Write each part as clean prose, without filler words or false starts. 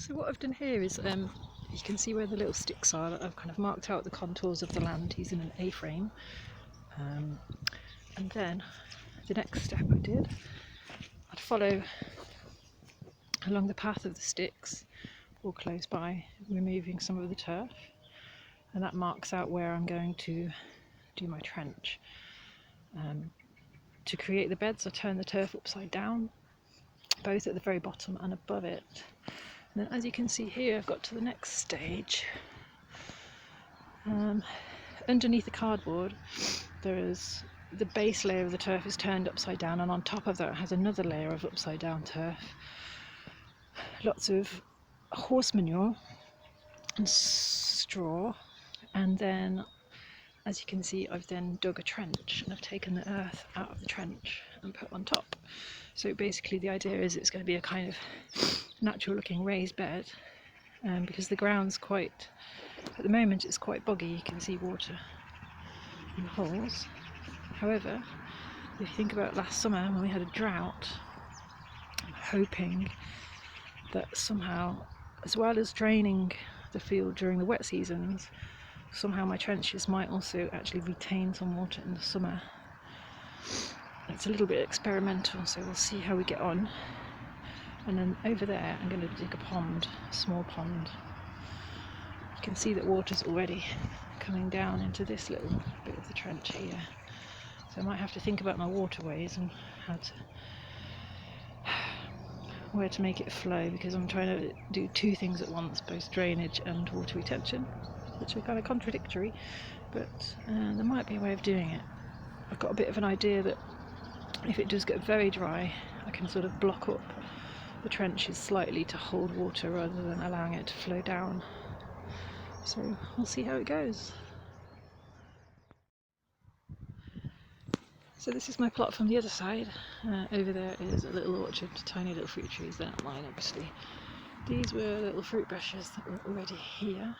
So what I've done here is, you can see where the little sticks are. I've kind of marked out the contours of the land using an A-frame. And then the next step I did, I'd follow along the path of the sticks or close by, removing some of the turf. And that marks out where I'm going to do my trench. To create the beds, I turn the turf upside down, both at the very bottom and above it. And then, as you can see here, I've got to the next stage. Underneath the cardboard, there is the base layer of the turf is turned upside down, and on top of that has another layer of upside down turf. Lots of horse manure and straw, and then, as you can see, I've then dug a trench and I've taken the earth out of the trench and put on top. So basically the idea is it's going to be a kind of natural looking raised bed, because the ground's quite, at the moment it's quite boggy. You can see water in the holes. However, if you think about last summer when we had a drought, I'm hoping that somehow, as well as draining the field during the wet seasons, somehow my trenches might also actually retain some water in the summer. It's a little bit experimental, so we'll see how we get on. And then over there I'm going to dig a pond, a small pond. You can see that water's already coming down into this little bit of the trench here. So I might have to think about my waterways and where to make it flow, because I'm trying to do two things at once, both drainage and water retention, which are kind of contradictory, but there might be a way of doing it. I've got a bit of an idea that if it does get very dry, I can sort of block up the trenches slightly to hold water rather than allowing it to flow down. So we'll see how it goes. So this is my plot from the other side. Over there is a little orchard, tiny little fruit trees. They're not mine, obviously. These were little fruit bushes that were already here.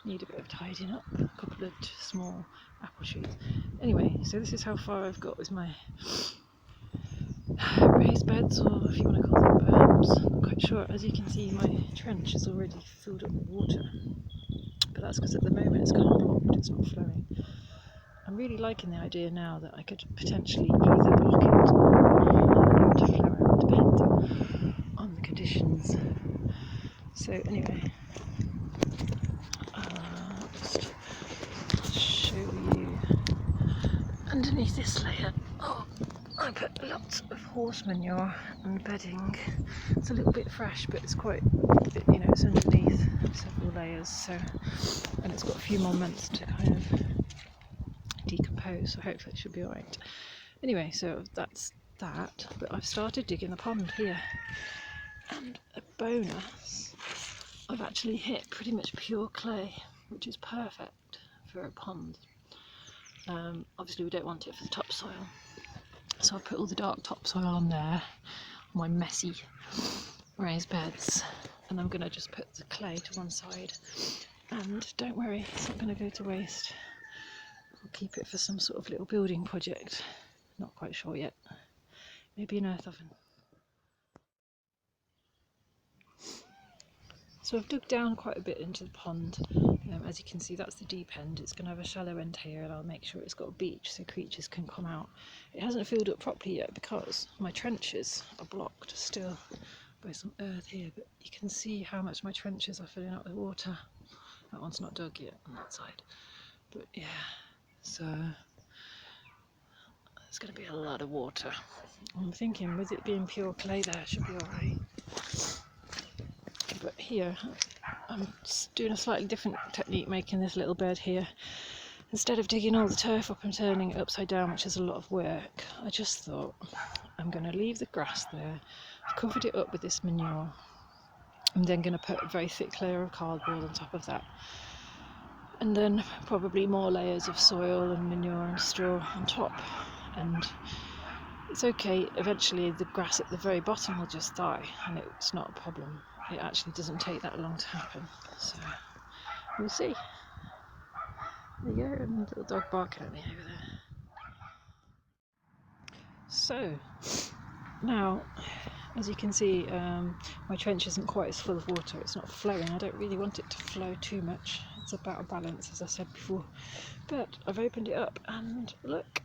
Need a bit of tidying up. A couple of small apple trees. Anyway, so this is how far I've got with my raised beds, or if you want to call them berms. Not quite sure. As you can see, my trench is already filled up with water, but that's because at the moment it's kind of blocked, it's not flowing. I'm really liking the idea now that I could potentially either block it or allow it to flow out, depending on the conditions. So anyway, just show you underneath this layer. I put lots of horse manure and bedding. It's a little bit fresh, but it's quite, you know, it's underneath several layers, so, and it's got a few more months to kind of decompose, so hopefully it should be alright. Anyway, so that's that, but I've started digging the pond here, and a bonus, I've actually hit pretty much pure clay, which is perfect for a pond. Obviously we don't want it for the topsoil, so I've put all the dark topsoil on there, on my messy raised beds, and I'm going to just put the clay to one side, and don't worry, it's not going to go to waste. I'll keep it for some sort of little building project, not quite sure yet, maybe an earth oven. So I've dug down quite a bit into the pond. As you can see, that's the deep end. It's going to have a shallow end here, and I'll make sure it's got a beach so creatures can come out. It hasn't filled up properly yet because my trenches are blocked still by some earth here, but you can see how much my trenches are filling up with water. That one's not dug yet on that side, but yeah, so there's going to be a lot of water. I'm thinking with it being pure clay there, it should be alright. But here, I'm doing a slightly different technique, making this little bed here. Instead of digging all the turf up and turning it upside down, which is a lot of work, I just thought I'm going to leave the grass there. I've covered it up with this manure. I'm then going to put a very thick layer of cardboard on top of that, and then probably more layers of soil and manure and straw on top. And it's okay, eventually the grass at the very bottom will just die, and it's not a problem. It actually doesn't take that long to happen, so we'll see. There you go, and a little dog barking at me over there. So now As you can see, my trench isn't quite as full of water. It's not flowing. I don't really want it to flow too much. It's about a balance, as I said before. But I've opened it up and look,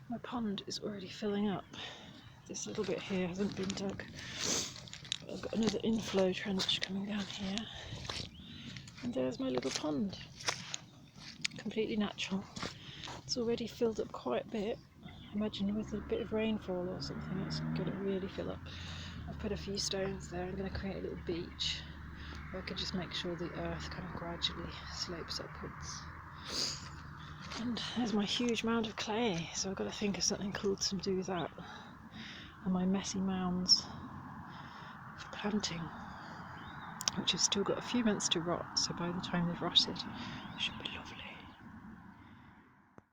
my pond is already filling up. This little bit here hasn't been dug. I've got another inflow trench coming down here. And there's my little pond. Completely natural. It's already filled up quite a bit. I imagine with a bit of rainfall or something it's going to really fill up. I've put a few stones there. I'm going to create a little beach where I could just make sure the earth kind of gradually slopes upwards. And there's my huge mound of clay, so I've got to think of something cool to do with that. And my messy mounds for planting, which have still got a few months to rot, so by the time they've rotted, they should be